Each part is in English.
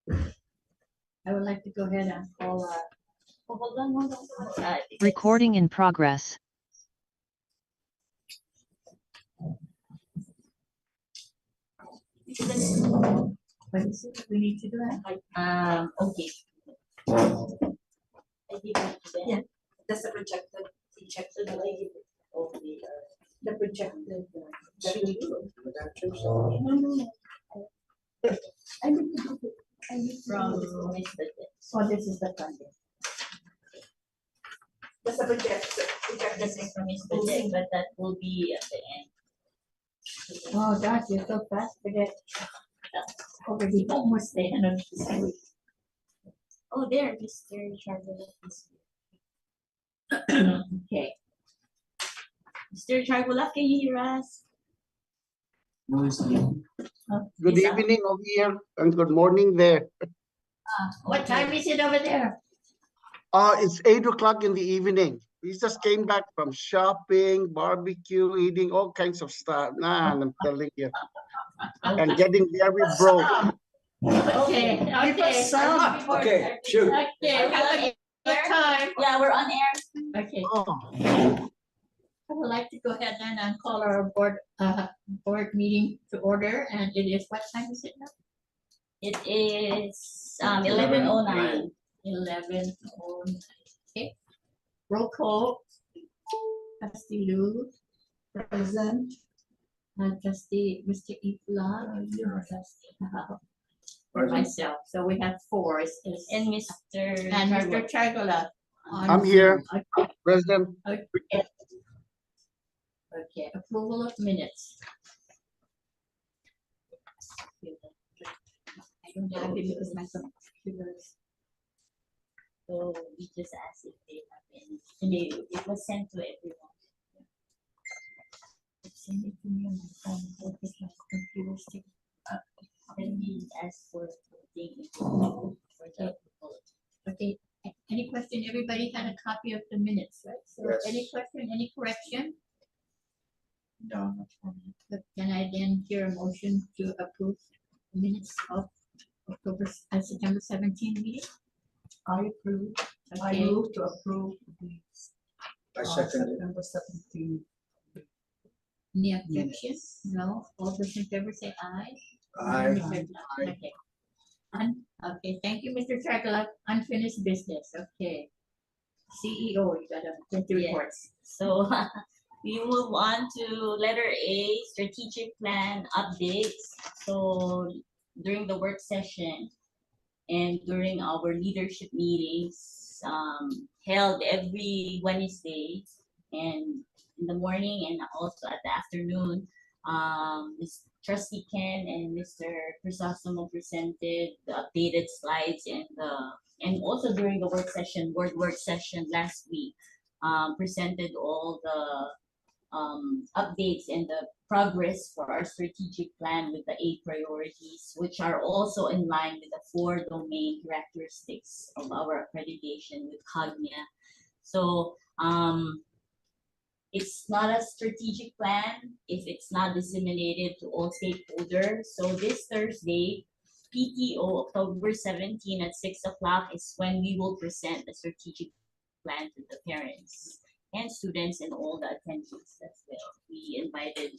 I would like to go ahead and call hold on. Recording in progress. What is it we need to do that? Okay. Yeah, that's the projected. The projected. No. I need to do it. I need to From do it. Mr. So this is the funding. That's the projected. This is from Mr. Dick, but that will be at the end. Oh gosh, you're so fast. Forget. Already almost the end of this week. Oh, there, Mr. Chargola is Okay. Mr. Chargola, can you hear us? Good Yes, sir. evening over here and good morning there. What time is it over there? It's 8 o'clock in the evening. We just came back from shopping, barbecue, eating all kinds of stuff. Man, I'm telling you. And getting very broke. Okay. Okay, shoot. Okay, we have a good time. Yeah, we're on air. Okay, Oh, I would like to go ahead then and call our board meeting to order, and it is, what time is it now? It is 11:09. 11:09. Okay. Roll call. Trustee Lu, present. Trustee Mr. Ifla, myself. So we have four. And Mr. And Chargola. Mr. Chargola. on I'm here. Zoom. Okay. President. Okay, approval of minutes. I don't have it because my computers. So we just asked if they have any. And it was sent to everyone. Send it to me on my phone, because my computer's taking up. Then we asked for the for the Okay, any question? Everybody had a copy of the minutes, right? So Yes. any question, any correction? No, not for me. But can I then hear a motion to approve the minutes of September 17 meeting? I approve. I Okay, move to approve the I second it. September 17. any objections? No, all those in favor say aye. Aye. Okay. Okay, thank you, Mr. Chargola. Unfinished business, okay. CEO, you got the Yeah. reports. So we move on to letter A, strategic plan updates. So during the work session and during our leadership meetings held every Wednesday and in the morning and also at the afternoon, Ms. Trustee Ken and Mr. Crisostomo presented the updated slides and also during the work session last week, presented all the updates and the progress for our strategic plan with the 8 priorities, which are also in line with the 4 domain characteristics of our accreditation with Cognia. So it's not a strategic plan if it's not disseminated to all stakeholders. So this Thursday, PTO, October 17 at 6 o'clock is when we will present the strategic plan to the parents and students and all the attendees as well. We invited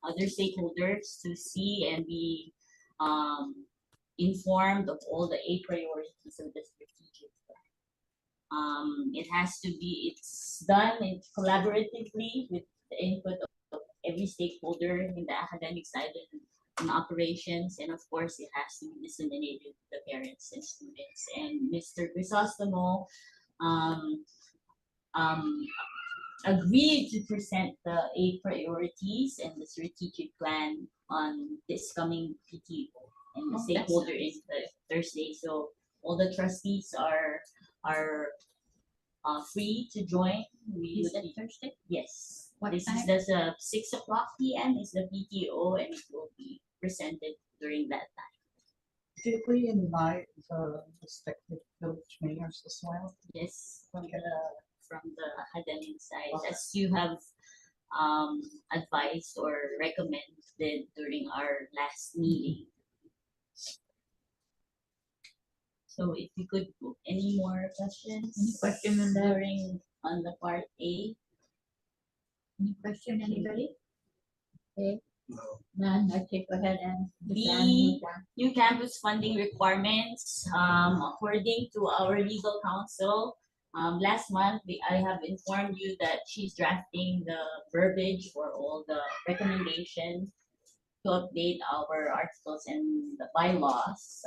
other stakeholders to see and be informed of all the 8 priorities of the strategic plan. It's done collaboratively with the input of every stakeholder in the academic side and operations, and of course it has to be disseminated to the parents and students. And Mr. Crisostomo agreed to present the 8 priorities and the strategic plan on this coming PTO, and the stakeholder is the Thursday. So all the trustees are free to join. We Is would that be, Thursday? yes. What This time? is the 6 o'clock PM is the PTO, and it will be presented during that time. Did we invite the respective village mayors as well? Yes, from the academic side, as you have advised or recommended during our last meeting. So if you could, any more questions? Any question on that? On the part A? Any question, anybody? Okay, No. none, okay, go ahead and. B, new campus funding requirements, according to our legal counsel. Last month, I have informed you that she's drafting the verbiage for all the recommendations to update our articles and the bylaws.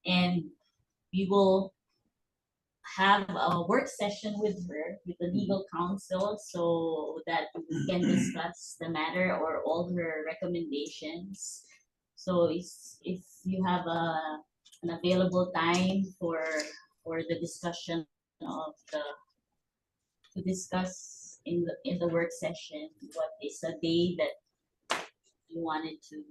And we will have a work session with her, with the legal counsel, so that we can discuss the matter or all her recommendations. So if you have an available time for the discussion of to discuss in the work session, what is a day that you wanted to?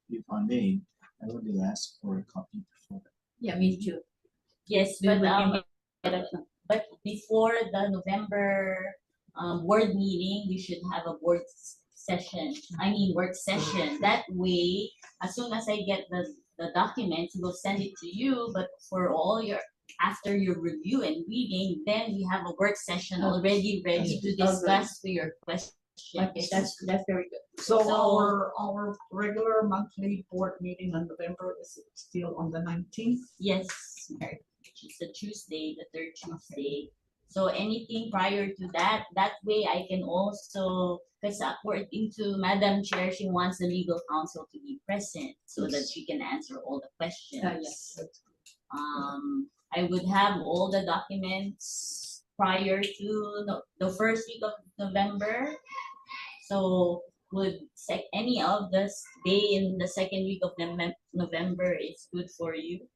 If I may, I would ask for a copy before. Yeah, me too. Yes, Then but we can- but before the November board meeting, we should have a session. I mean work session. That way, as soon as I get the documents, we'll send it to you. But for all your after your review and reading, then we have a work session already ready to discuss for your questions. Okay, that's very good. So So- our regular monthly board meeting on November is still on the 19th. Yes, it's a Tuesday, the third Tuesday. So anything prior to that, that way I can also, because according to Madam Chair, she wants the legal counsel to be present so that she can answer all the questions. Yes. I would have all the documents prior to the first week of November. So would any of this day in the second week of November is good for you?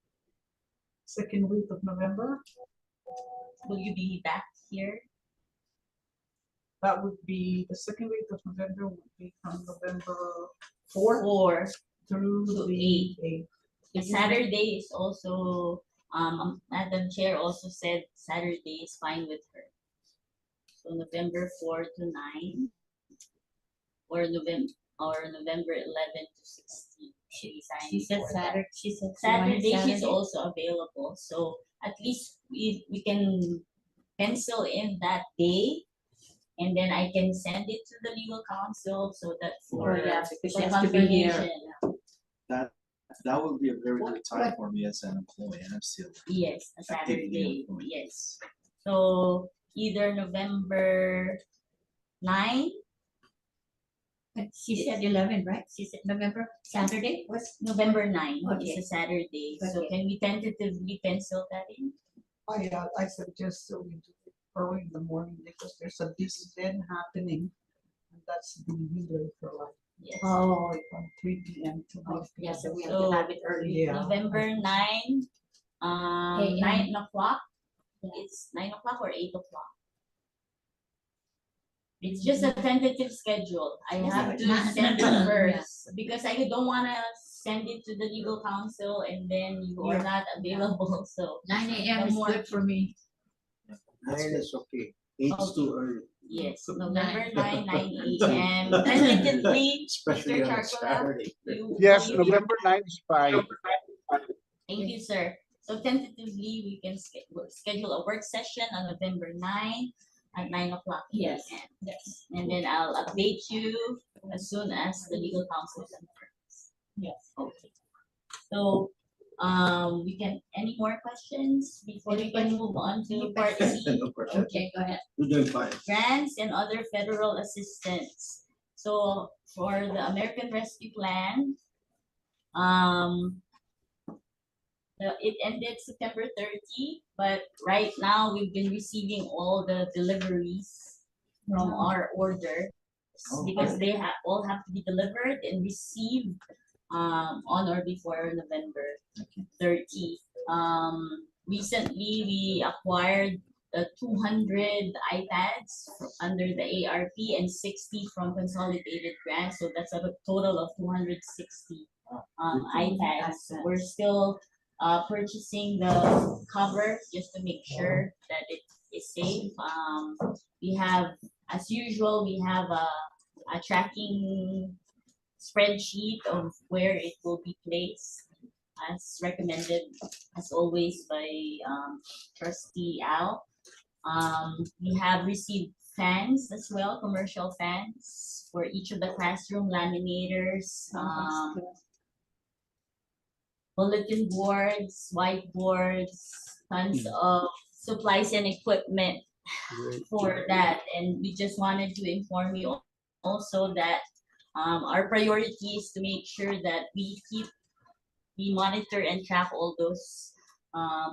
Second week of November, Will you be back here? that would be, the second week of November would be from November 4th Or through to the 8th. the Saturday is also, Madam Chair also said Saturday is fine with her. So November 4 to 9, or November 11 to 16. She She said signed Saturday, she said. Saturday, she's also available, so at least we can pencil in that day. And then I can send it to the legal counsel so that for, Oh, yeah, because she for has to be here. confirmation. That would be a very good time for me as an employee, and I'm still Yes, a actively Saturday, employed. yes. So either November 9, She said 11, right? She said November, Saturday was. November 9 Okay. is a Saturday. So Okay. can we tentatively pencil that in? I suggest that we do it early in the morning because there's a big event happening. And that's the relay for like Yes. Oh, from 3 p.m. to 9 yeah, so we have So, to have it early. Yeah. November 9, AM. 9 o'clock. It's 9 o'clock or 8 o'clock. It's just a tentative schedule. I have to Not- send it yeah. first because I don't wanna send it to the legal counsel and then you are not available, so. 9 AM The is more- good for me. 9 is okay. Eight's too early. Yes, So November 9, 9. 9 AM. Tentatively, Especially Mr. on a Charcoal, Saturday. Yes, you- November 9 is fine. Thank you, sir. So tentatively, we can schedule a work session on November 9 at 9 o'clock. Yes. PM. Yes. And then I'll update you as soon as the legal counsel confirms. Yes. Okay. So, we can, any more questions before we can move on to part C? No question. Okay, go ahead. You're doing fine. Grants and other federal assistance. So for the American Rescue Plan, it ended September 30, but right now we've been receiving all the deliveries from our orders Oh, because they all have to be delivered and received on or before November 30. Recently we acquired 200 iPads under the ARP and 60 from consolidated grants, so that's a total of 260 iPads. We're still purchasing the cover just to make sure that it is safe. We have, as usual, we have a tracking spreadsheet of where it will be placed, as recommended, as always, by Trustee Al. We have received fans as well, commercial fans for each of the classroom, laminators, bulletin boards, whiteboards, tons of supplies and equipment Great. for that. And we just wanted to inform you also that our priority is to make sure that we monitor and track all those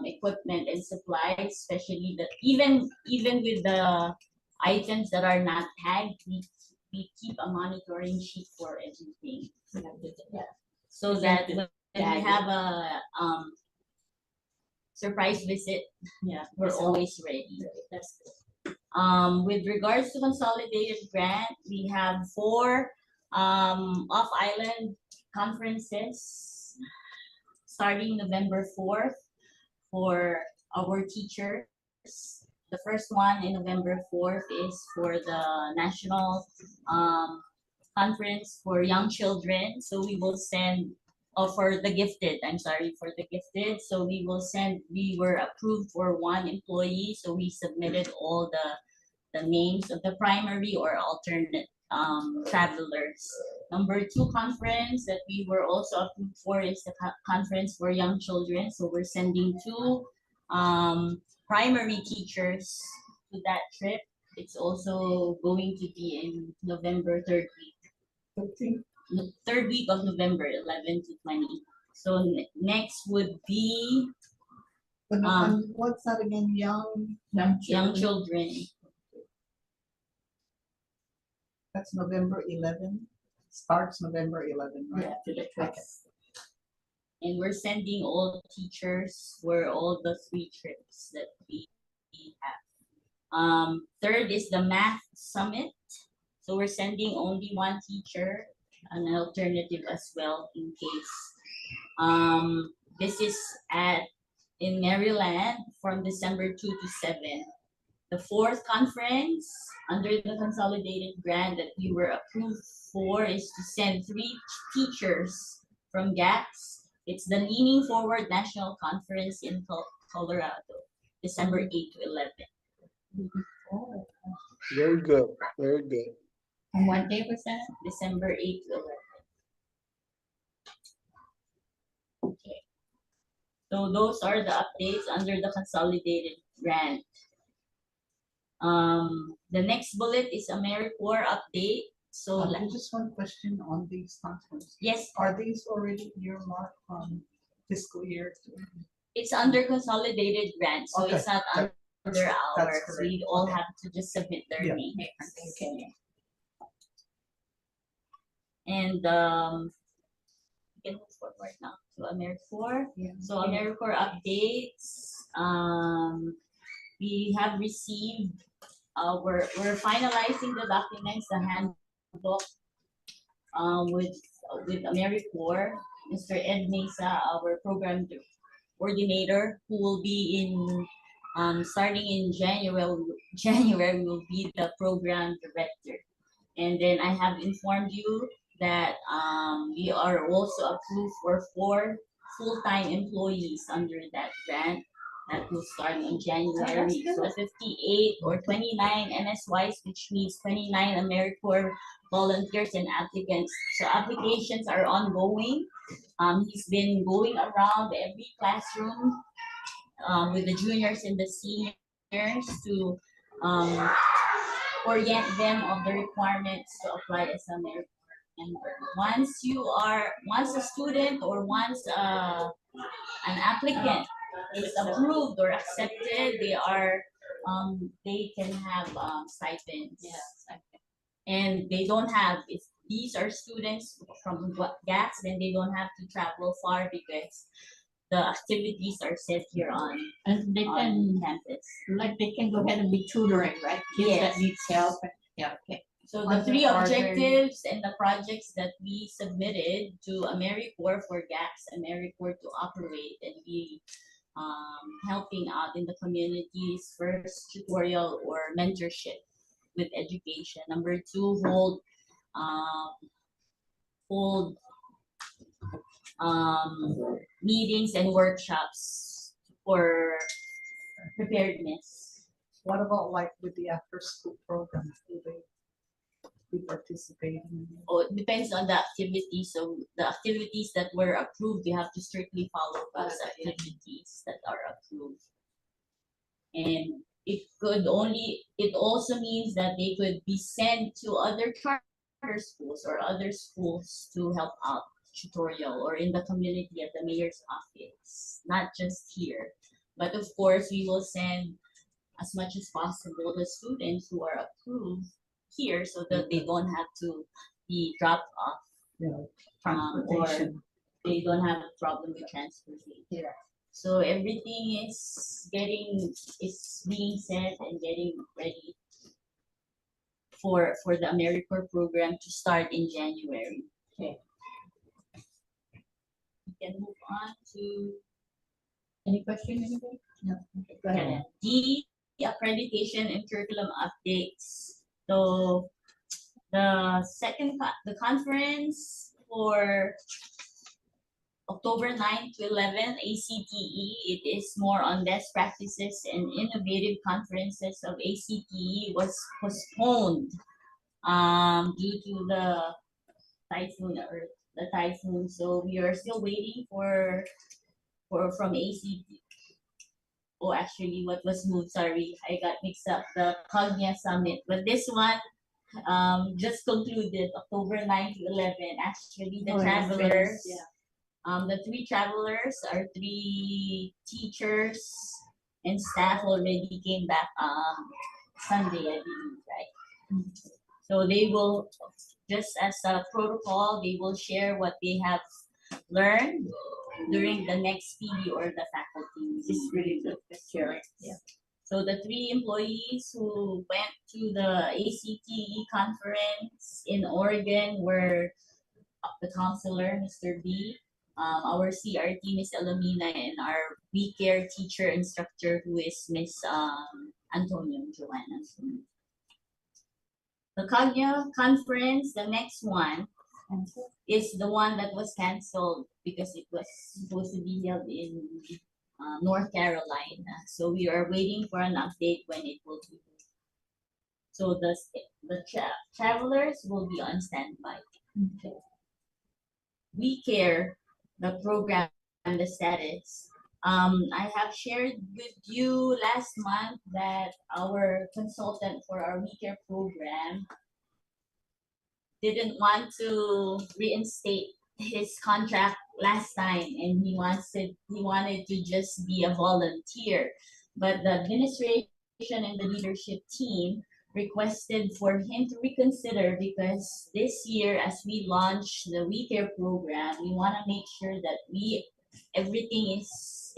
equipment and supplies, especially even with the items that are not tagged, we keep a monitoring sheet for everything. So that when we have a surprise visit, we're always ready. That's good. With regards to consolidated grant, we have 4 off-island conferences starting November 4th for our teachers. The first one in November 4th is for the national conference for young children. So we will send, for the gifted, I'm sorry, for the gifted. So we were approved for 1 employee. So we submitted all the names of the primary or alternate travelers. Number 2 conference that we were also approved for is the conference for young children. So we're sending 2 primary teachers to that trip. It's also going to be in November 3rd week. 3rd week of November, 11 to 20. So next would be What's that again? Young, young children. that's November 11. Starts November 11, right? To the track. And we're sending all teachers for all the 3 trips that we have. 3rd is the math summit. So we're sending only 1 teacher, an alternative as well in case. This is in Maryland from December 2 to 7. The 4th conference under the consolidated grant that we were approved for is to send 3 teachers from GATS. It's the Leaning Forward National Conference in Colorado, December 8 to 11. Very good. Very good. And what day was that? December 8 to 11. Okay. So those are the updates under the consolidated grant. The next bullet is AmeriCorps update. So Just one question on these conferences. yes, Are these already earmarked from fiscal year? it's under consolidated grant, so Okay, it's not that- under that's ours. correct. We all Okay. have to just submit their Yeah. names. Okay. And we can move forward now to AmeriCorps. Yeah. So AmeriCorps updates. We have received. We're finalizing the documents, the handbook. With AmeriCorps, Mr. Ed Mesa, our program coordinator, who will be starting in January. January will be the program director. And then I have informed you that we are also approved for 4 full-time employees under that grant that will start in January. So 58 or 29 MSYs, which means 29 AmeriCorps volunteers and applicants. So applications are ongoing. He's been going around every classroom with the juniors and the seniors to orient them of the requirements to apply as a AmeriCorps member. Once a student or once an applicant is approved or accepted, they can have stipends. And they don't have, if these are students from GATS, then they don't have to travel far because the activities are set here on And they can, campus. they can go ahead and be tutoring, right? Kids that Yes. needs help. Yeah, okay. So the What 3 are they- objectives and the projects that we submitted to AmeriCorps for GAPS, AmeriCorps to operate and be helping out in the communities, first tutorial or mentorship with education. Number 2, hold hold meetings and workshops for preparedness. What about like with the after-school program? Do they be participating? Oh, it depends on the activity. So the activities that were approved, you have to strictly follow those Okay. activities that are approved. And it also means that they could be sent to other charter schools or other schools to help out tutorial or in the community at the mayor's office, not just here. But of course, we will send as much as possible the students who are approved here so that they don't have to be dropped off, You know, or transportation. they don't have a problem with transportation. Yeah. So everything is being set and getting ready for the AmeriCorps program to start in January. Okay. We can move on to Any question, anybody? No. Okay, go ahead. D, accreditation and curriculum updates. So the conference for October 9 to 11, ACTE, it is more on best practices and innovative conferences of ACTE was postponed due to the typhoon. So we are still waiting for from ACTE. Oh, actually, what was moved? Sorry, I got mixed up. The Cognia Summit, but this one just concluded October 9 to 11. Actually, the Oh, yeah, travelers. yeah. The three travelers are three teachers and staff already came back Sunday, I believe, right? So they will, just as a protocol, they will share what they have learned during the next PD or the faculty meeting. It's really good, sharing. Yeah. So the three employees who went to the ACTE conference in Oregon were the counselor, Mr. B, our CRT, Miss Elamina, and our WeCare teacher instructor, who is Miss Antonio, Joanna. The Cognia conference, the next one, is the one that was canceled because it was supposed to be held in North Carolina. So we are waiting for an update when it will be. So the travelers will be on standby. Okay. We Care, the program and the status. I have shared with you last month that our consultant for our We Care program didn't want to reinstate his contract last time, and he wanted to just be a volunteer. But the administration and the leadership team requested for him to reconsider because this year, as we launch the We Care program, we want to make sure that everything is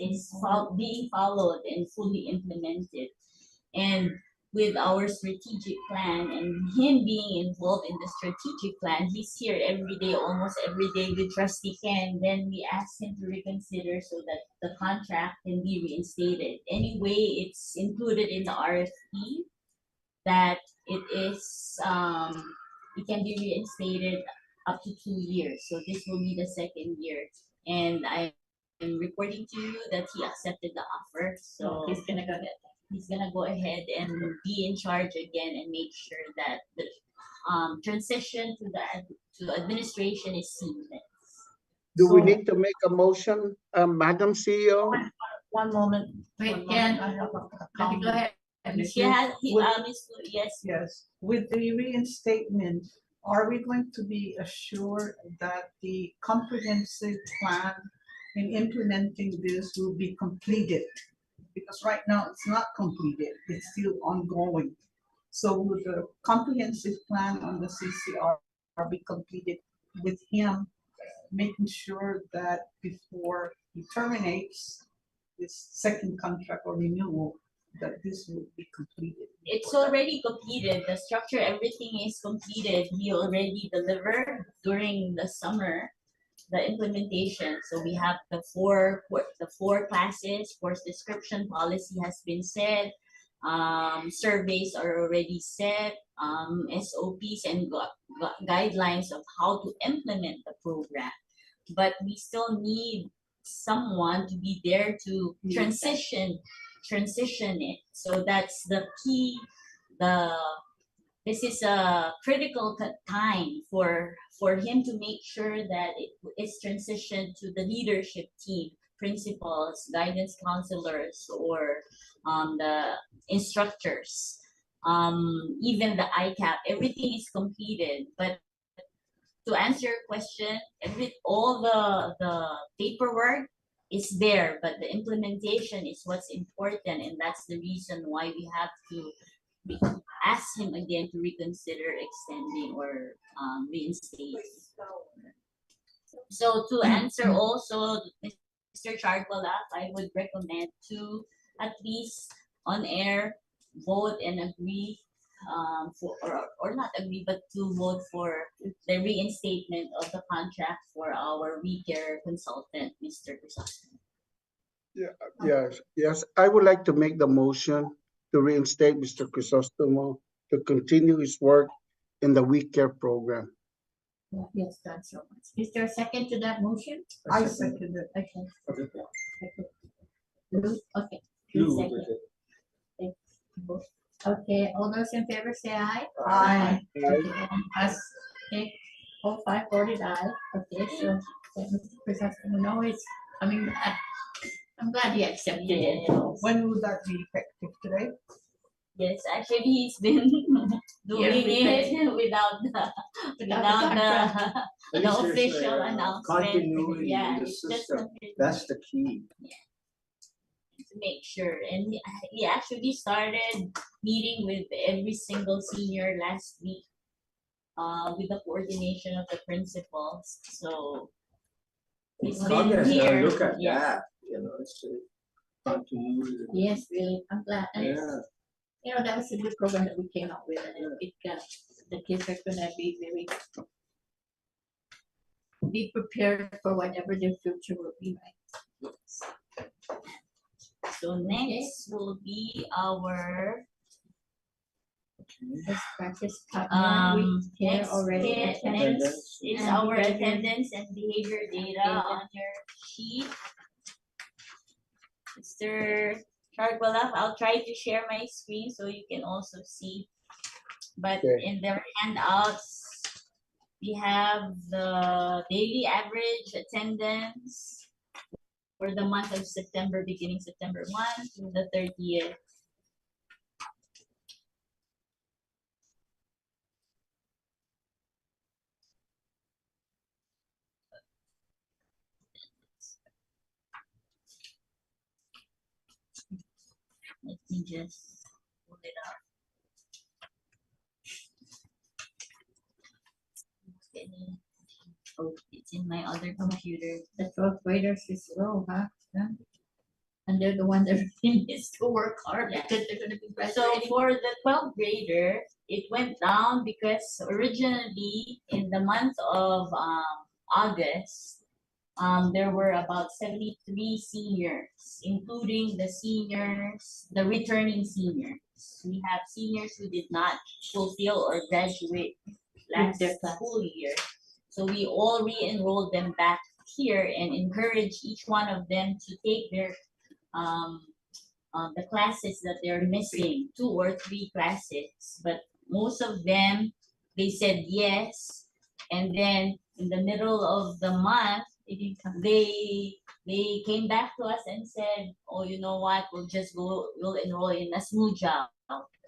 being followed and fully implemented. And with our strategic plan and him being involved in the strategic plan, he's here every day, almost every day with Trustee Ken. Then we asked him to reconsider so that the contract can be reinstated. Anyway, it's included in the RFP that it can be reinstated up to 2 years. So this will be the second year. And I am reporting to you that he accepted the offer. So He's gonna go ahead. he's gonna go ahead and be in charge again and make sure that the transition to administration is seamless. Do we So- need to make a motion, Madam CEO? One moment. Wait, one Ken. moment, I have a Okay, comment. go ahead. She has, Would- yes, Yes, with the reinstatement, are we going to be assured that the comprehensive plan in implementing this will be completed? Because right now it's not completed, it's still ongoing. So will the comprehensive plan on the CCR be completed with him, making sure that before he terminates this second contract or renewal, that this will be completed? it's already completed. The structure, everything is completed. He already delivered during the summer, the implementation. So we have the four classes, course description policy has been set. Surveys are already set. SOPs and guidelines of how to implement the program. But we still need someone to be there to transition it. So that's the key. This is a critical time for him to make sure that it is transitioned to the leadership team, principals, guidance counselors, or the instructors. Even the ICAP, everything is completed. But to answer your question, all the paperwork is there, but the implementation is what's important, and that's the reason why we have to ask him again to reconsider extending or reinstate. So to answer also Mr. Charcoalaf, I would recommend to at least on air vote and agree or not agree, but to vote for the reinstatement of the contract for our WeCare consultant, Mr. Crisostom. Yes, I would like to make the motion to reinstate Mr. Crisostomo to continue his work in the We Care program. Yes, done so much. Is there a second to that motion? I second it. Okay. Okay. Lou, okay. Lou, Second. Okay, all those in favor say aye. Aye. Okay, and us, okay, all five voted aye. Okay, so Mr. Crisostom, no, it's, I mean, I'm glad he accepted it. When will that be effective today? Yes, actually he's been doing it without At the least there's official a announcement. continuity Yeah, in the it's just system. That's the key. to make sure. And he actually started meeting with every single senior last week with the coordination of the principals. So he's been Congress, here. look at Yeah. that, you know, it's a continuity. Yes, really, I'm glad. And Yeah, you know, that was a good program that we came up with, and the kids are gonna be be prepared for whatever their future will be like. So next will be our Best practice partner, we care next already. next is And our behavior. attendance and behavior data on your sheet. Mr. Charcoalaf, I'll try to share my screen so you can also see. But Okay. in the handouts, we have the daily average attendance for the month of September, beginning September 1 to the 30th. Let me just pull it up. Oh, it's in my other computer. The 12th graders is low, huh? Yeah. And they're the ones that really needs to work hard Yeah. because they're gonna be So graduating. for the 12th grader, it went down because originally in the month of August, there were about 73 seniors, including the returning seniors. We have seniors who did not fulfill or graduate last their class. school year. So we all re-enrolled them back here and encourage each one of them to take their the classes that they're missing, 2 or 3 classes. But most of them, they said yes. And then in the middle of the month, they came back to us and said, oh, you know what, we'll enroll in a smooth job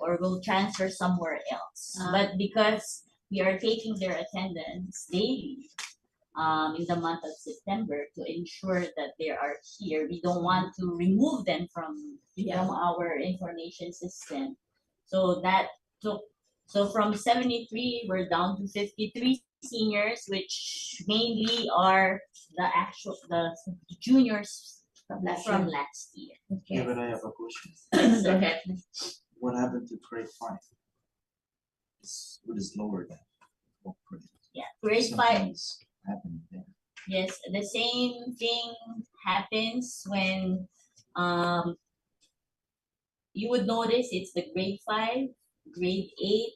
or we'll transfer somewhere else. But because we are taking their attendance daily, in the month of September to ensure that they are here. We don't want to remove them from our information system. So from 73, we're down to 53 seniors, which mainly are the juniors from last year. yeah, Okay. but I have a question. Go ahead. What happened to grade 5? What is lower than? Yeah, grade 5. Something's happening there. Yes, the same thing happens when you would notice it's the grade 5, grade 8,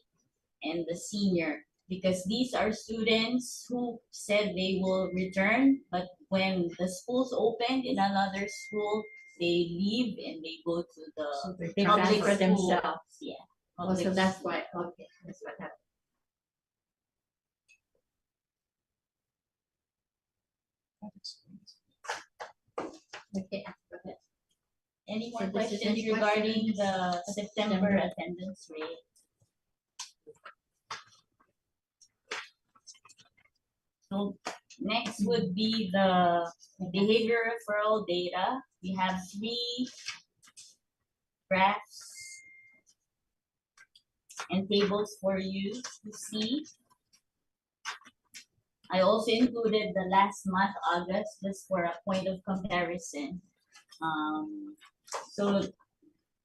and the senior, because these are students who said they will return, but when the schools opened in another school, they leave and they go to So the they public transfer school. themselves. Yeah. Oh, public so that's school. why, okay, that's what happened. That explains. Okay, go ahead. Any more So this is questions any regarding questions? the September September. attendance rate? So next would be the behavior referral data. We have 3 graphs and tables for you to see. I also included the last month, August, just for a point of comparison. So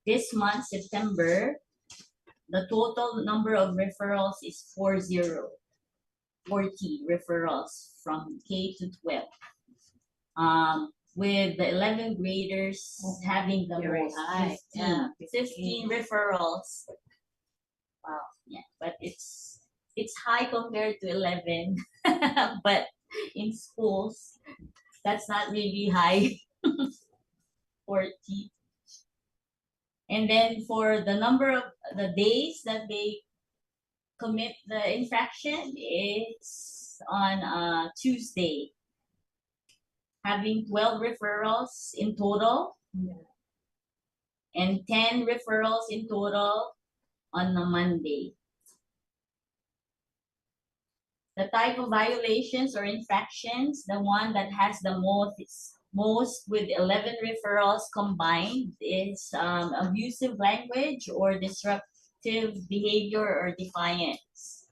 this month, September, the total number of referrals is 40 referrals from K to 12. With the 11 graders having the Very most, high, 15, yeah, 15 referrals. Wow, yeah, but it's high compared to 11, but in schools, that's not really high. 40. And then for the number of the days that they commit the infraction, it's on Tuesday, having 12 referrals in total and 10 referrals in total on a Monday. The type of violations or infractions, the one that has the most with 11 referrals combined is abusive language or disruptive behavior or defiance,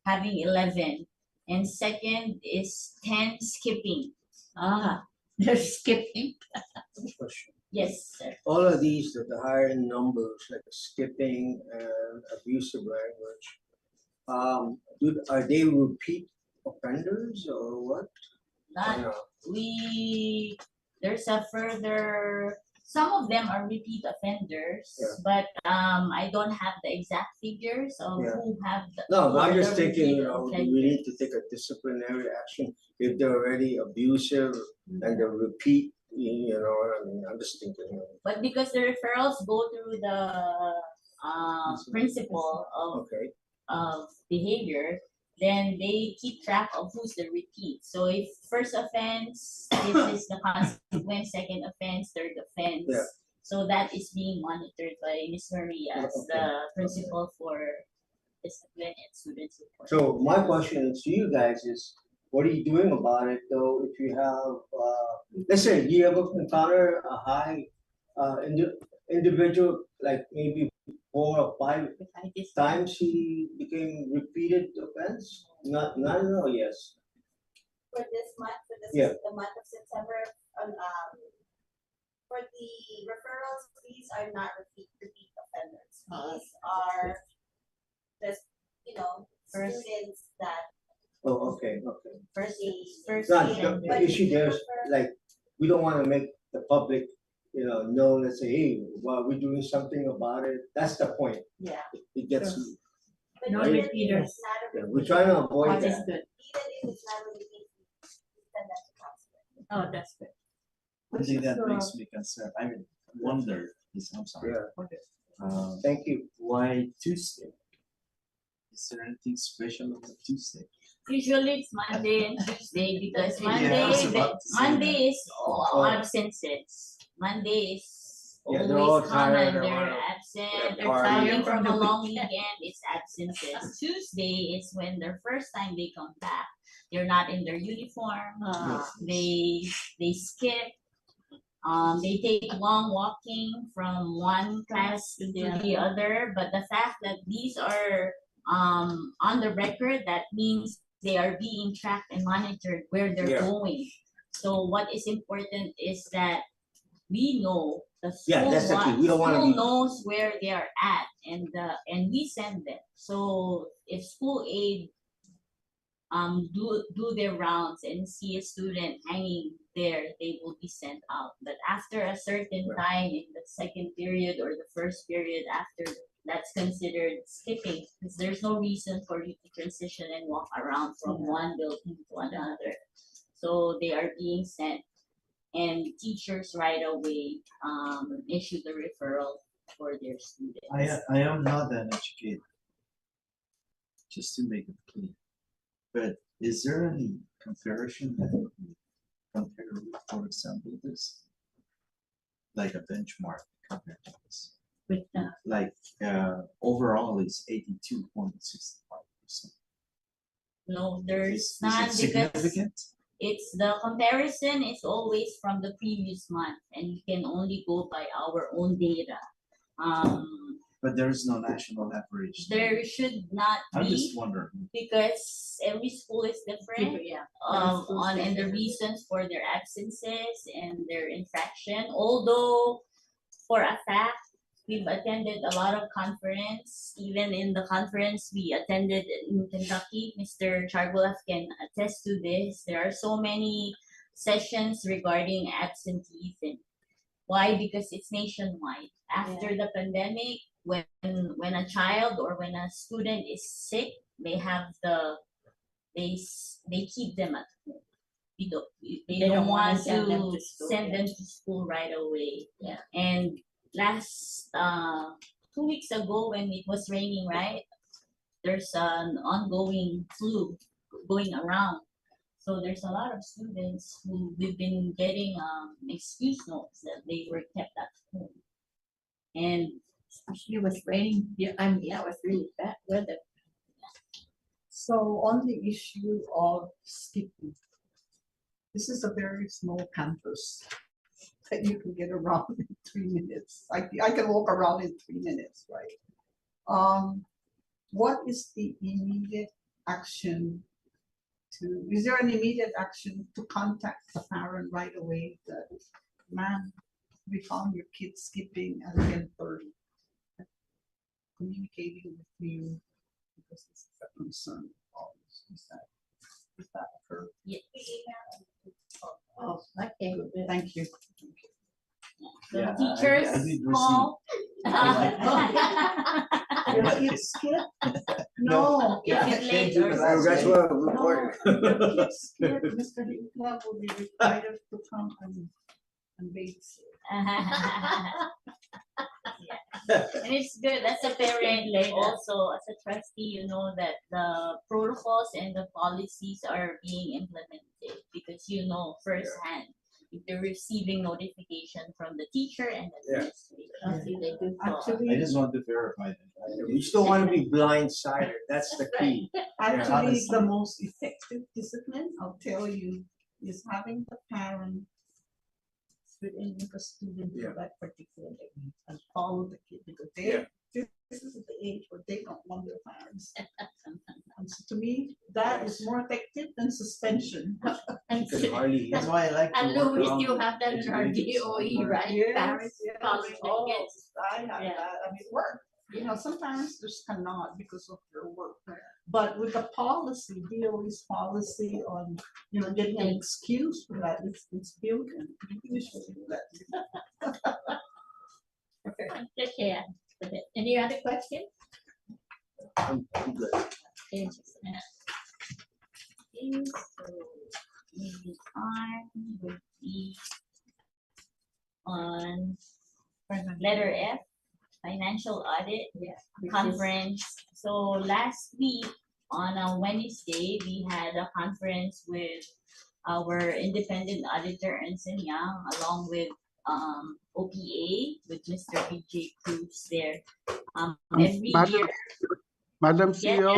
having 11. And second is 10 skipping. They're skipping. Question. Yes, sir. All of these, the higher numbers like skipping and abusive language, are they repeat offenders or what? Not, No. there's a further, some of them are repeat offenders, Yeah. but I don't have the exact figures of Yeah. who have the. No, who but are I'm just the thinking, repeat do we offenders. need to take a disciplinary action if they're already abusive and they repeat, you know what I mean? I'm just thinking. But because the referrals go through the principle Okay, of behavior, then they keep track of who's the repeat. So if first offense, this is the consequence, second offense, third offense. Yeah. So that is being monitored by Ms. Maria as Okay. the principal for discipline and student support. so my question to you guys is, what are you doing about it though, if you have, let's say you ever encounter a high, individual, like maybe 4 or 5 times he became repeated offense? Not, no, yes. For this month, for this Yeah. the month of September, for the referrals, these are not repeat offenders. These are just, First- students that Oh, okay. First, they. first Not, season. the issue there is, like, we don't wanna make the public, know, let's say, hey, well, we're doing something about it. That's the point. Yeah. It gets, But No even if repeaters. it's not a yeah, repeat, we're trying to avoid What is that. good? even if it's not a repeat, we send that to counselor. Oh, that's good. One thing that makes me concerned, I mean, wonder is, I'm sorry. Yeah, thank you. Why Tuesday? Is there anything special about Tuesday? Usually it's Monday and Tuesday because Yeah, I was about to say Monday that. is all absences. Monday is Yeah, they're all always tired, common, they they're wanna- absent, they're they're coming partying. from a long weekend, it's absences. Tuesday is when their first time they come back. They're not in their uniform, they skip. They take long walking from one class to the other, but the fact that these are on the record, that means they are being tracked and monitored where they're Yeah. going. So what is important is that we know the Yeah, school, that's the key. We don't wanna school be- knows where they are at, and we send them. So if school aid do their rounds and see a student hanging there, they will be sent out. But after a certain Right. time in the second period or the first period after that's considered skipping, because there's no reason for you to transition and walk around from one building to another. So they are being sent, and teachers right away issue the referral for their students. I am not an educator. Just to make it clear. But is there any comparison that we compare with, for example, this? Like a benchmark compared to this? With the, Like, overall is 82.65%. No, there's Is none, it because significant? it's the comparison is always from the previous month, and you can only go by our own data. But there is no national average. There should not I'm be, just wondering. because every school is different. yeah. On and the reasons for their absences and their infraction. Although for a fact, we've attended a lot of conference. Even in the conference we attended in Kentucky, Mr. Chargolaf can attest to this. There are so many sessions regarding absenteeism. Why? Because it's nationwide. After the pandemic, when a child or when a student is sick, they have they keep them at home. They don't want send them to to school, send yeah. them to school right away. Yeah. And last 2 weeks ago, when it was raining, right? There's an ongoing flu going around. So there's a lot of students who we've been getting excuse notes that they were kept at home. And Especially with raining, yeah, I mean, yeah, it was really bad weather. So on the issue of skipping, this is a very small campus that you can get around in 3 minutes. I can walk around in 3 minutes, right? What is the immediate action is there an immediate action to contact the parent right away that, ma'am, we found your kid skipping at 10:30? Communicating with you because this is a concern. Is that occur? yeah, Oh, okay. Thank you. the Yeah, I teachers did call. Your kid skipped? No. If it late or That's something. what I'm reporting. Your kid skipped, Mr. Hinkla will be required to come and babysit. And it's good as a parent, also as a trustee, you know that the protocols and the policies are being implemented, because you know firsthand if they're receiving notification from the teacher and the Yeah. administrator. They do follow. I Actually, just want to verify that. We still want to be blindsided, that's the key. actually, honestly. the most effective discipline, I'll tell you, is having the parent sit in with the student Yeah. for that particular day and follow the kid, because Yeah. this is the age where they don't want their parents. And so to me, that is more effective than suspension. And You can hardly hear. That's why I like to and work Louis, around you have that in our educators. DOE, right? Yes, Parents yes. following the Oh, kids. I have Yeah. that, I mean, it worked. You know, some parents just cannot because of their work. But with the policy, DOE's policy on, you know, getting an excuse for that, it's built in. You should do that. Okay. Any other questions? I'm good. Okay, So moving on would be on letter F, financial audit conference. So last week on a Wednesday, we had a conference with our independent auditor Ernst & Young, along with OPA with Mr. BJ Cruz there. Every Madam- year. Madam Yeah. CEO,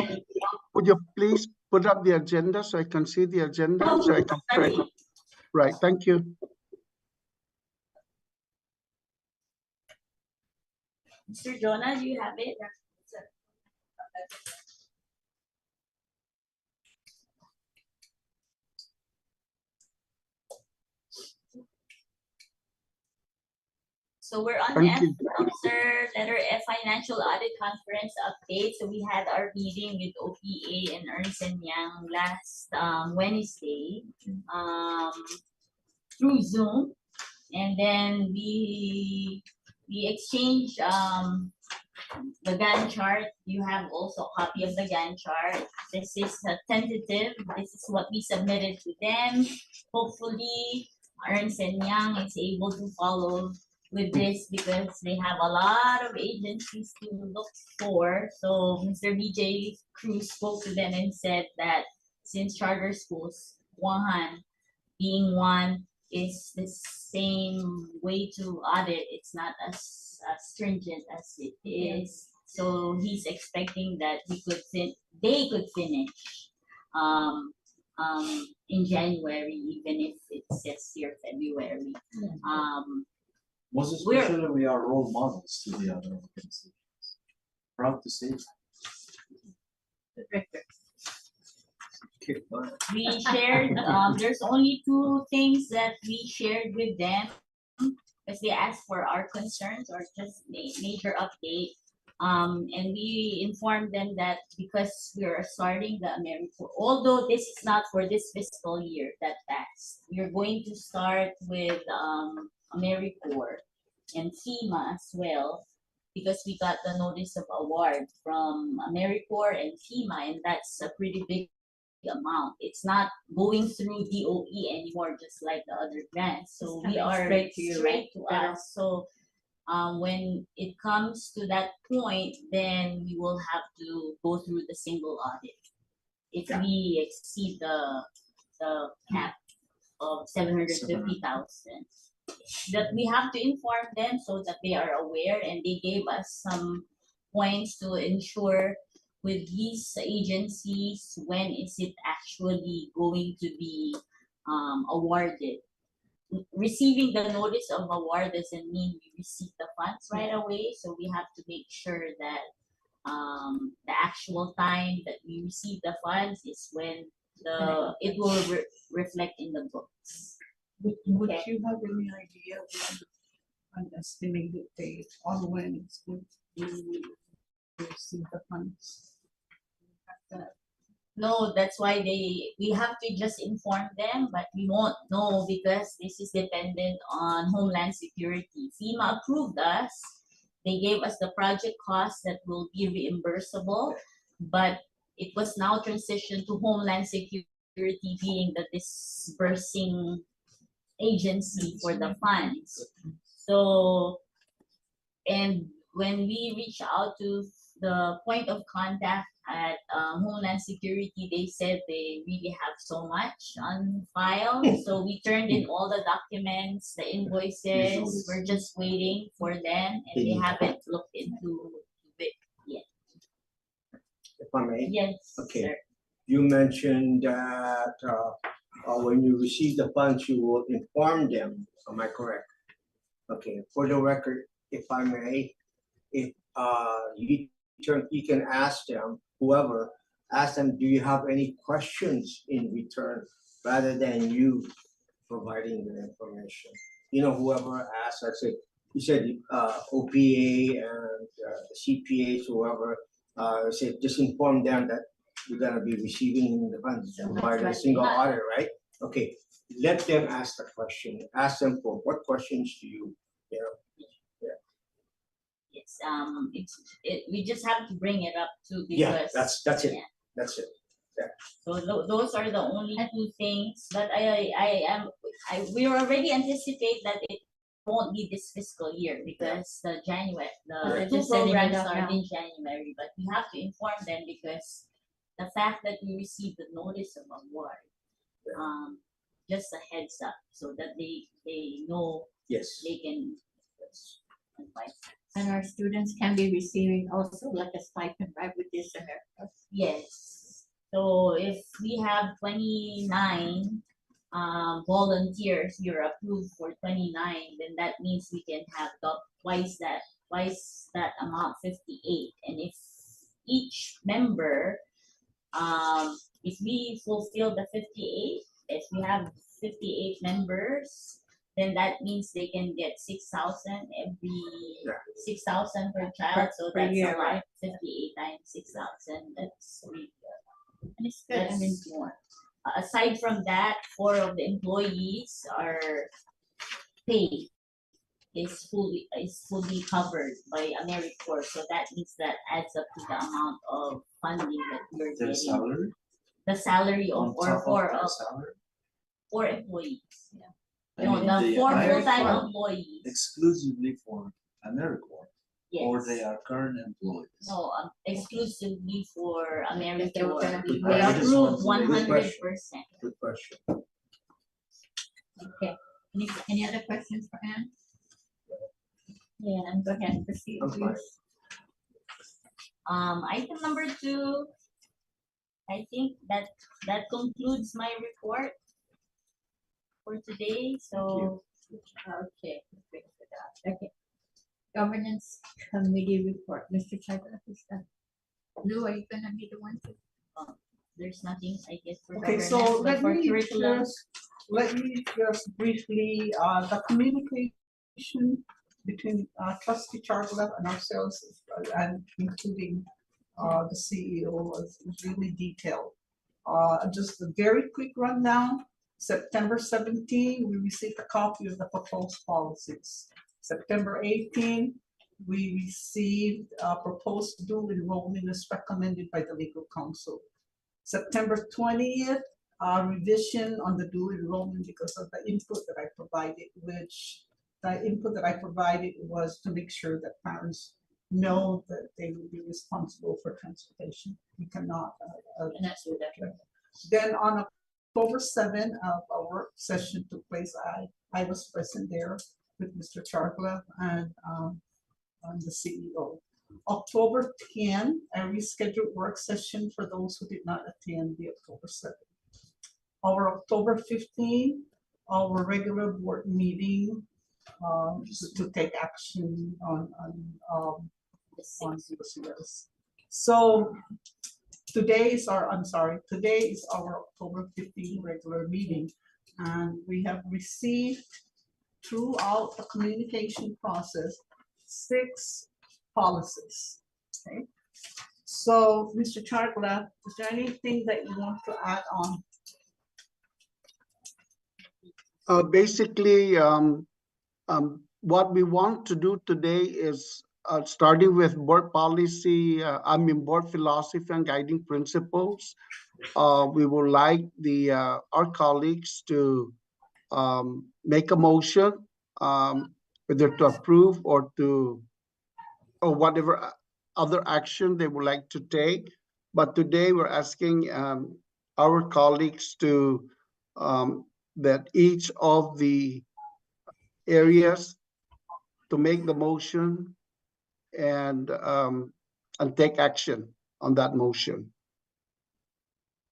would you please put up the agenda so I can see the agenda, so I can check? Sorry. Right, thank you. Mr. Jonah, do you have it? So we're on Thank F, you. officer, letter F, financial audit conference update. So we had our meeting with OPA and Ernst & Young last Wednesday through Zoom. And then we exchanged the Gantt chart, you have also a copy of the Gantt chart. This is a tentative. This is what we submitted to them. Hopefully, Ernst and Young is able to follow with this because they have a lot of agencies to look for. So Mr. BJ Cruz spoke to them and said that since charter schools, Guahan being one, is the same way to audit. It's not as stringent as it is. So he's expecting that they could finish um, in January, even if it says here February. Most We're- especially we are role models to the other organizations. Proud to say. Okay, fine. We shared, there's only two things that we shared with them because they asked for our concerns or just major update. And we informed them that because we are starting the AmeriCorps, although this is not for this fiscal year that passed, we are going to start with AmeriCorps and FEMA as well because we got the notice of award from AmeriCorps and FEMA, and that's a pretty big amount. It's not going through DOE anymore, just like the other grants. So It's we coming are straight to you, straight to right? us. So when it comes to that point, then we will have to go through the single audit. If we exceed the cap of 750,000. That we have to inform them so that they are aware, and they gave us some points to ensure with these agencies, when is it actually going to be awarded. Receiving the notice of award doesn't mean we receive the funds right away, so we have to make sure that the actual time that we receive the funds is when it will reflect in the books. Would you have any idea when, an estimated date on when it's going to receive the funds? No, that's why we have to just inform them, but we won't know because this is dependent on Homeland Security. FEMA approved us. They gave us the project cost that will be reimbursable, but it was now transitioned to Homeland Security being the disbursing agency for the funds. So, and when we reach out to the point of contact at Homeland Security, they said they really have so much on file. So we turned in all the documents, the invoices. We're just waiting for them, and they haven't looked into it yet. If I may, Yes, Okay. sir. you mentioned that when you receive the funds, you will inform them. Am I correct? Okay, for the record, if I may, if you can ask them, whoever, ask them, do you have any questions in return rather than you providing the information? You know, whoever asks, I said, you said OPA and CPAs, whoever, said just inform them that you're gonna be receiving the funds by the right. single audit, right? Okay, let them ask the question. Ask them for what questions do you know? Yes, we just have to bring it up too Yeah, because. that's it. yeah. That's it. So those are the only two things, but we already anticipate that it won't be this fiscal year because the They're two just setting it programs up start now. in January, but we have to inform them because the fact that we received the notice of award, just a heads up so that they know Yes. they can advise. And our students can be receiving also like a stipend, right, with this America. Yes, so if we have 29 volunteers, you're approved for 29, then that means we can have twice that amount, 58. And if each member, if we fulfill the 58, if we have 58 members, then that means they can get 6,000 every Yeah. 6,000 per child. So Per that's year, a lot. right? 58 times 6,000. That's really good. And it's good, I That's mean, more. Aside from that, 4 of the employees are paid is fully covered by AmeriCorps. So that means that adds up to the amount of funding that we're Their getting. salary The salary on of top or of their for salary. four employees. I No, mean, the they four hire full-time for- employees. exclusively for AmeriCorps, or Yes. they are current employees. No, exclusively for If they were AmeriCorps. gonna be We I just approved want to- 100%. Good question. Okay, any other questions for Ann? Yeah, and go ahead, proceed, I'm fine. please. Item number 2, I think that concludes my report for today. So Okay. Great for that. Okay. Governance Committee report, Mr. Chairman, who's that? Lou, are you gonna be the one to? there's nothing, I guess, for Okay, governance, so but for curriculum. let me just briefly, the communication between trustee Charles and ourselves, and including the CEO was really detailed. Just a very quick rundown. September 17, we received a copy of the proposed policies. September 18, we received a proposed dual enrollment as recommended by the legal counsel. September 20th, revision on the dual enrollment because of the input that I provided, which the input that I provided was to make sure that parents know that they will be responsible for transportation. We cannot. And that's what that. Then on October 7th, a work session took place. I was present there with Mr. Chargla and the CEO. October 10, a rescheduled work session for those who did not attend the October 7th. Our October 15, our regular board meeting to take action on COCS. So today is our October 15 regular meeting, and we have received throughout the communication process 6 policies. Okay, so Mr. Chargla, is there anything that you want to add on? Basically, what we want to do today is starting with board policy, board philosophy and guiding principles. We would like our colleagues to make a motion, whether to approve or whatever other action they would like to take. But today we're asking our colleagues to that each of the areas to make the motion and take action on that motion.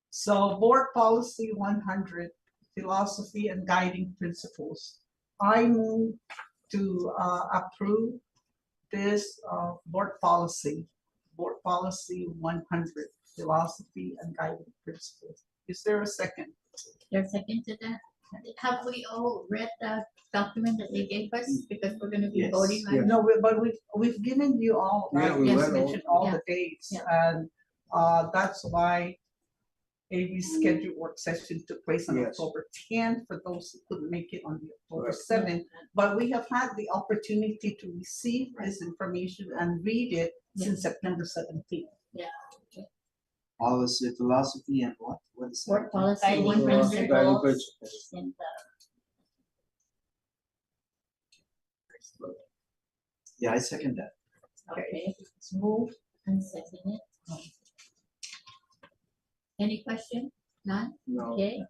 So board policy 100, philosophy and guiding principles. I move to approve this board policy 100, philosophy and guiding principles. Is there a second? There's a second to that? Have we all read the document that they gave us? Because we're gonna be Yes. voting on it. No, but we've given you all, Yeah, we Yes, went mentioned all the dates, Yeah. and that's why a rescheduled work session took place on Yes. October 10th for those who couldn't make it on the October Right. 7th. But we have had the opportunity to receive this information and read it since September 17th. Policy, philosophy, and what? What is Board that? policy Guiding 100. Guiding principles principles. and Yeah, I second that. Okay, It's moved. and second it. Any question? None? No. Okay.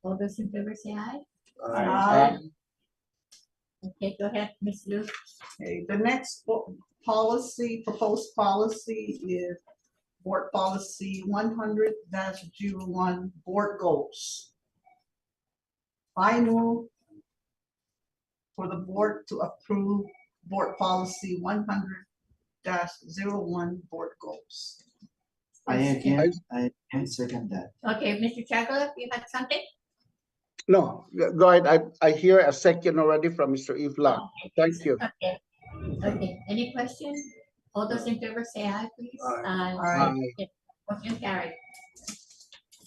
All those in favor say aye. Aye. Okay, go ahead, Ms. Lu. Okay, the next policy, proposed policy is board policy 100-01, board goals. I move for the board to approve board policy 100-01, board goals. I again second that. Okay, Mr. Chagla, you had something? No, go ahead. I hear a second already from Mr. Ifla. Thank you. Okay. Okay, any questions? All those in favor say aye, please. Aye. Aye. Okay, motion carried.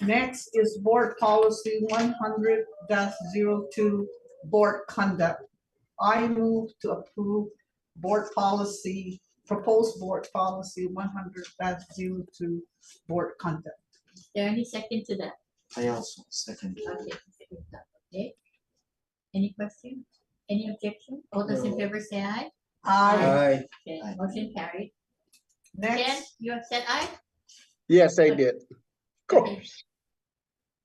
Next is board policy 100-02, board conduct. I move to approve proposed board policy 100-02 board conduct. Is there any second to that? I also second. Okay. Any question? Any objection? All those in No. favor say aye. Aye. Okay, Aye. motion carried. Ken, Next, you have said aye? Yes, I did. Of course.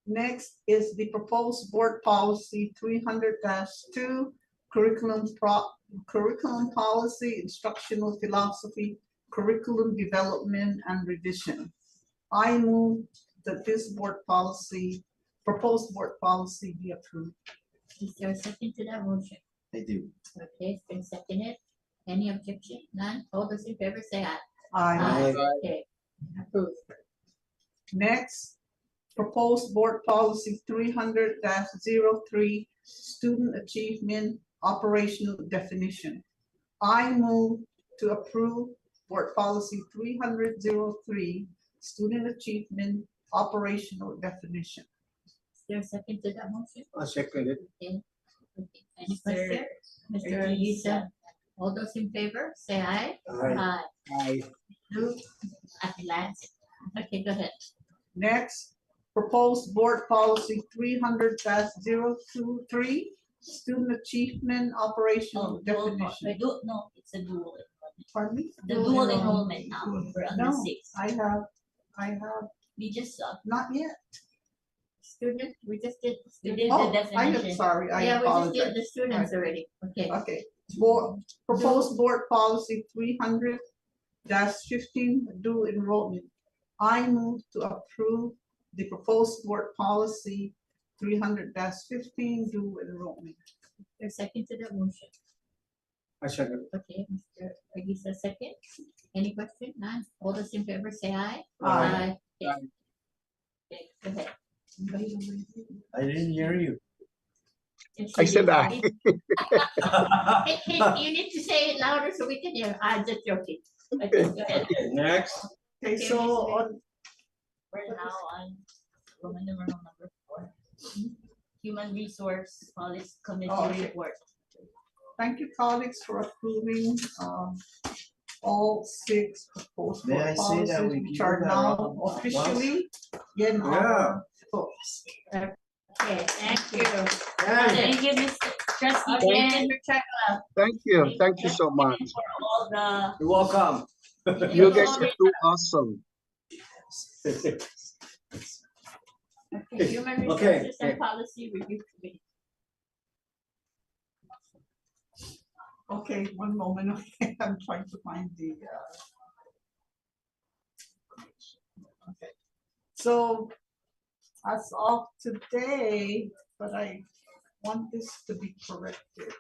next is the proposed board policy 300-2 curriculum policy, instructional philosophy, curriculum development and revision. I move that this proposed board policy be approved. Is there a second to that motion? I do. Okay, it's been seconded. Any objection? None? All those in favor say aye. Aye. Okay, approved. Next, proposed board policy 300-03 student achievement operational definition. I move to approve board policy 300-03 student achievement operational definition. Is there a second to that motion? I second it. Okay. Any Mr. question? Mr. Alisa, all those in favor, say aye. Aye. Aye. Approved. At last. Okay, go ahead. Next, proposed board policy 300-023 student achievement operational Oh, dual, definition. no, it's a dual. Pardon me? The dual enrollment now, we're on the No, 6th. I have We just, not yet. Student, we just did. we student. did Oh, the I am definition. sorry, I Yeah, we just did apologize. the students already. Okay. Okay, proposed board policy 300-15 dual enrollment. I move to approve the proposed board policy 300-15 dual enrollment. There's second to that motion. I second. Okay, Mr. Alisa, second. Any question? None? All those in favor say aye. Aye. Okay. Okay, go ahead. I didn't hear you. Yes, I you said did. aye. Hey, you need to say it louder so we can hear. I'm just joking. Okay, go ahead. Next. Okay, Okay, so Ms. on, We're now on Roman numeral number 4. Human Resource Policy Oh, Committee yeah. report. thank you colleagues for approving all 6 proposed May I board say that policies we which give are you a now round of applause? officially in Yeah. our books. Okay, thank you. Aye. Thank you, Mr. Trustee Okay, Ken. Mr. Chakla. Thank you. Thank you so much. For all the You're welcome. You guys are too awesome. Okay, Human Okay, Resources and okay. Policy Review Committee. Okay, one moment, okay, I'm trying to find the. Okay, so as of today, but I want this to be corrected.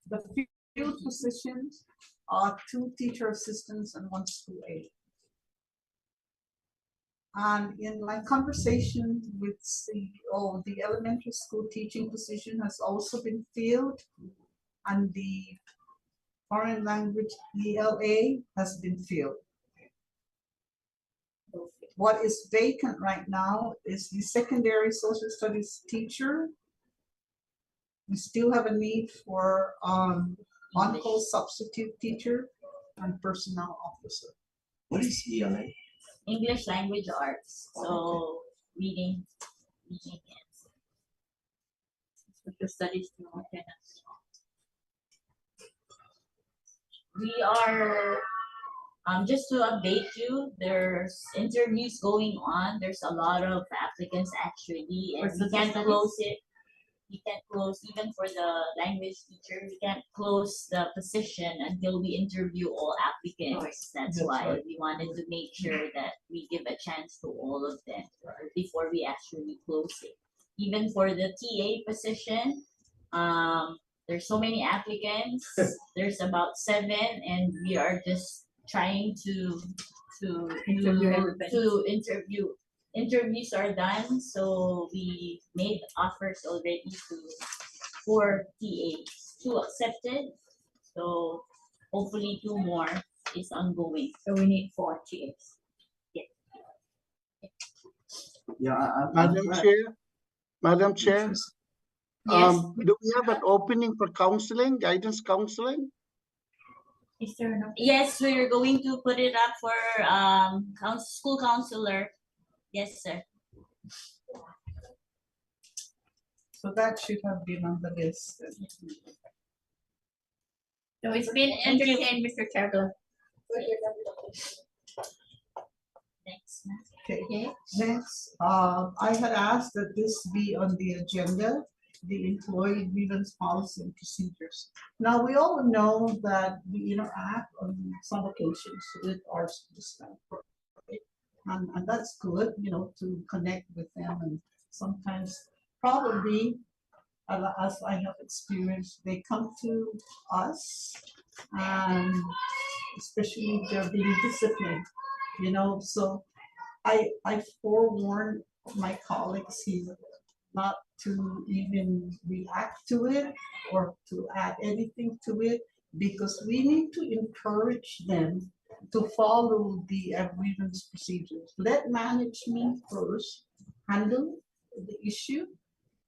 The field positions are 2 teacher assistants and 1 school aide. And in my conversation with CEO, the elementary school teaching position has also been filled, and the foreign language ELA has been filled. What is vacant right now is the secondary social studies teacher. We still have a need for on-call substitute teacher and personnel officer. What is ELA? English Language Arts, so reading and Social Studies. we are, just to update you, there's interviews going on. There's a lot of applicants actually, and For we social can't studies? close it. We can't close, even for the language teacher, we can't close the position until we interview all applicants. That's That's why right. we wanted to make sure that we give a chance to all of them before we actually close it. Even for the TA position, there's so many applicants. There's about 7, and we are just trying to Interview everybody. to interview. Interviews are done, so we made offers already to 4 TAs, 2 accepted. So hopefully 2 more is ongoing. So we need 4 TAs. Yeah, I'm Madam glad Chair, Madam you're Chair, interested. Yes. do we have an opening for counseling, guidance counseling? Is there an? Yes, we're going to put it up for school counselor. Yes, sir. So that should have been on the list. So it's been Thank you. entertained, Mr. Chagla. Thanks. Okay, Okay, next, I had asked that this be on the agenda, the employee grievance policy and procedures. Now, we all know that we interact on some occasions with our school staff. And that's good, to connect with them, and sometimes probably, as I have experienced, they come to us, and especially if they're being disciplined, so I forewarn my colleagues here not to even react to it or to add anything to it, because we need to encourage them to follow the grievance procedures. Let management first handle the issue,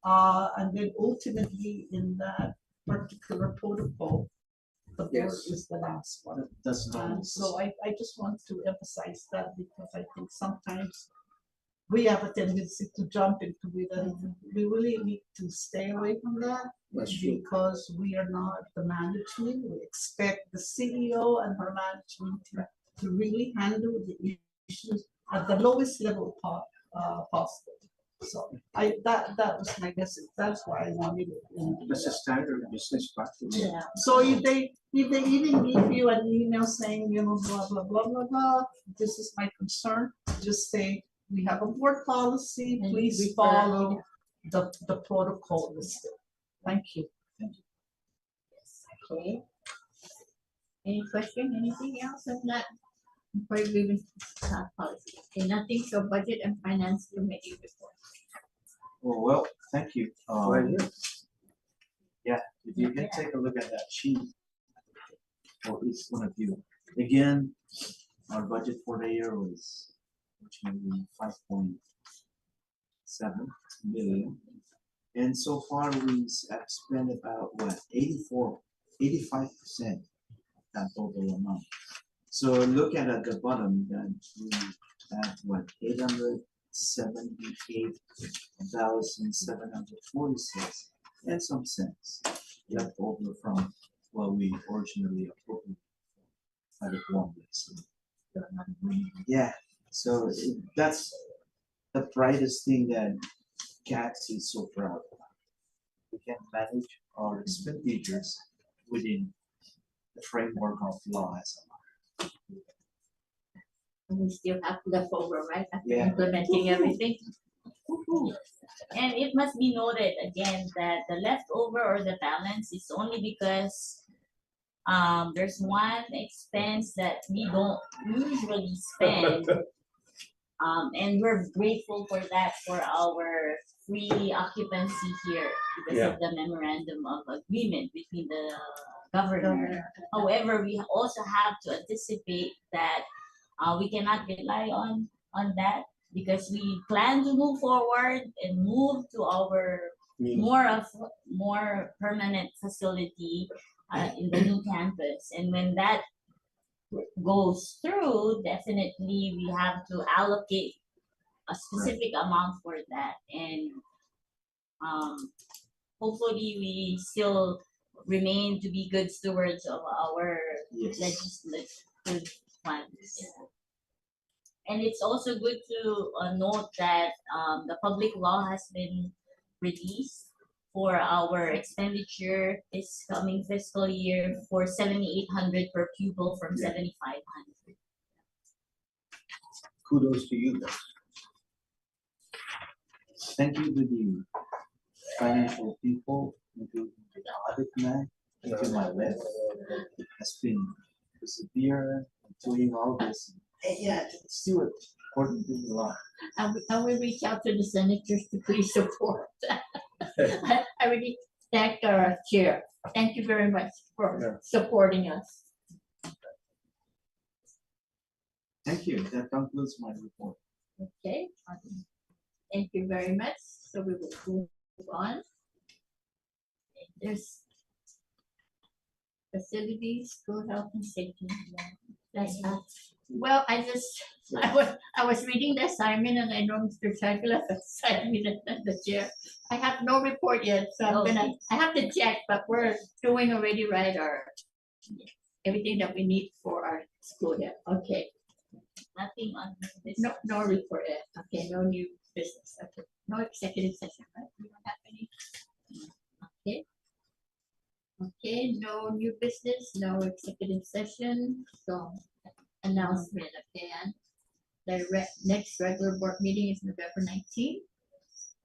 and then ultimately in that particular protocol, the board Yes. is the last one. That's normal. So I just want to emphasize that, because I think sometimes we have a tendency to jump into it, and we really need to stay away from that. That's true. Because we are not the management. We expect the CEO and her management to really handle the issues at the lowest level possible. So that was my message. That's why I wanted it. That's a standard business practice. yeah. So if they even give you an email saying, blah, blah, blah, blah, blah, this is my concern, just say, we have a board policy, And please refer. follow the protocol listed. Thank you. Okay. Any question, anything else of that? Employee grievance policy. Okay, nothing, so budget and finance committee report. Oh, well, thank you. Well, Yeah, if you can take a look at that sheet for each one of you. Again, our budget for the year was originally 5.7 million. And so far we have spent about what, 85% that total amount. So look at the bottom, that we have what, 878,746 and some cents left over from what we originally appropriated by the Columbus. Yeah, so that's the brightest thing that CATS is so proud of. We can manage our expenditures within the framework of law as a And we still have leftover, right, after Yeah. implementing everything. And it must be noted again that the leftover or the balance is only because there's one expense that we don't usually spend. And we're grateful for that, for our free occupancy here because of the memorandum of agreement between the governor. However, we also have to anticipate that we cannot rely on that, because we plan to move forward and move to our more permanent facility in the new campus. And when that goes through, definitely we have to allocate a specific amount for that. And hopefully we still remain to be good stewards of our yes. legislative funds. And it's also good to note that the public law has been released for our expenditure this coming fiscal year for 7,800 per pupil from 7,500. Kudos to you guys. Thank you to the financial people, including the audit man, to my left, has been perseverant, doing all this. And yet, still according to the law. And we reach out to the senators to please support. I really thank our chair. Thank you very much for supporting us. Thank you. That concludes my report. Okay. Thank you very much. So we will move on. There's facilities, school health and safety. That's well, I was reading the assignment and I know Mr. Chagla assigned me the chair. I have no report yet, so I have to check, but we're doing already right everything that we need for our school year. Okay, Nothing on this. no report yet. Okay, no new business. Okay, no executive session, right? We don't have any. Okay. Okay, no new business, no executive session, so announcement again. The next regular board meeting is November 19th,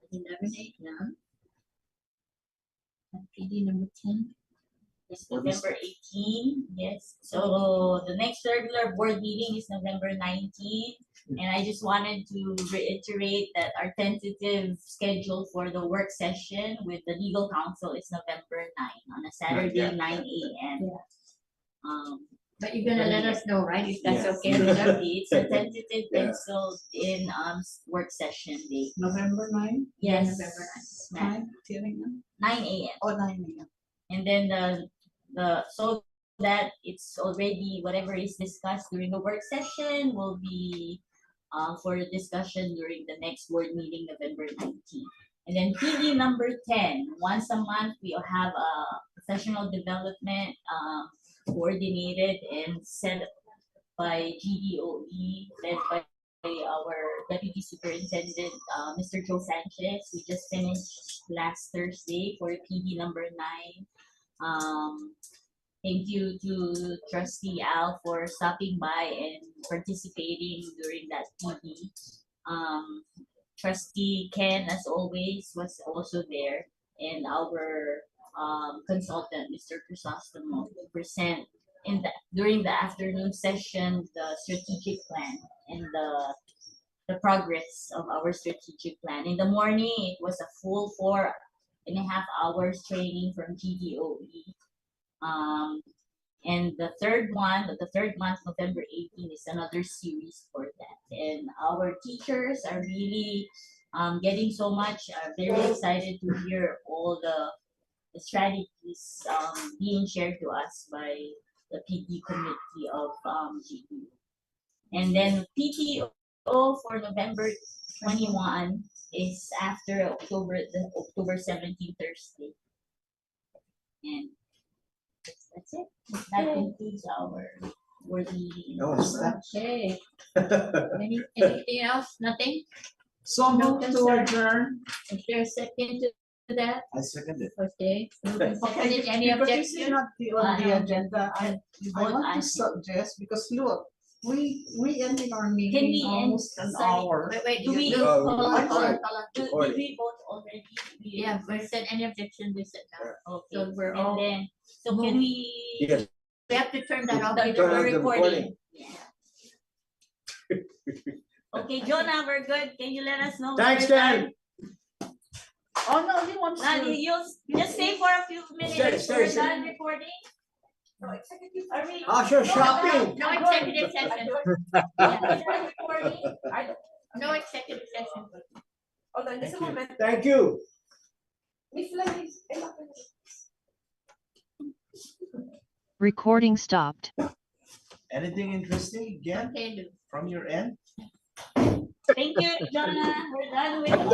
at 11 a.m. And PD number 10. It's November 18, yes. So the next regular board meeting is November 19. And I just wanted to reiterate that our tentative schedule for the work session with the legal counsel is November 9 on a Saturday, 9 a.m. But you're gonna let us know, right, if that's Yes. okay with them? It's a tentative Yeah. penciled in work session date. November 9, Yes. November 9, telling them, 9 a.m. or 9 a.m. And then the so that it's already whatever is discussed during the work session will be for discussion during the next board meeting, November 19th. And then PD number 10, once a month we'll have a professional development coordinated and set by GDOE, led by our Deputy Superintendent, Mr. Joe Sanchez. We just finished last Thursday for PD number 9. Thank you to Trustee Al for stopping by and participating during that PD. Trustee Ken, as always, was also there, and our consultant, Mr. Crisostomo, to present during the afternoon session the strategic plan and the progress of our strategic plan. In the morning, it was a full 4.5 hours training from GDOE. And the third month, November 18, is another series for that. And our teachers are really getting so much, are very excited to hear all the strategies being shared to us by the PT committee of GD. And then PTO for November 21 is after October 17 Thursday. And that's it. That concludes our board meeting. That was that. Okay. Anything else? Nothing? So No move to concern. adjourn. Is there a second to that? I second it. Okay. Moved and seconded. Any Because this is objection? not on the No. agenda, I want to suggest, because look, we ended our Can we meeting end? almost an Sorry. hour. Wait, Do we- Hold on, I'm hold on, sorry. hold on. Did we vote already? Yeah, we said any objection, we said no. Okay. So we're And all, then, so can we? Yes. we have to turn that off. The Turn off the recording. recording. Yeah. Okay, Jonah, we're good. Can you let us know? Thanks, when we're Dan. done? Oh, no, he wants Now, to. you'll just stay for a few minutes. Stay, We're stay. done recording. Are we? Asha shopping. No executive session. Yeah, recording. No executive session. Hold on, just a moment. Thank you. Miss Lanis, Recording stopped. Anything interesting again Okay, Lou. from your end? Thank you, Jonah. We're done with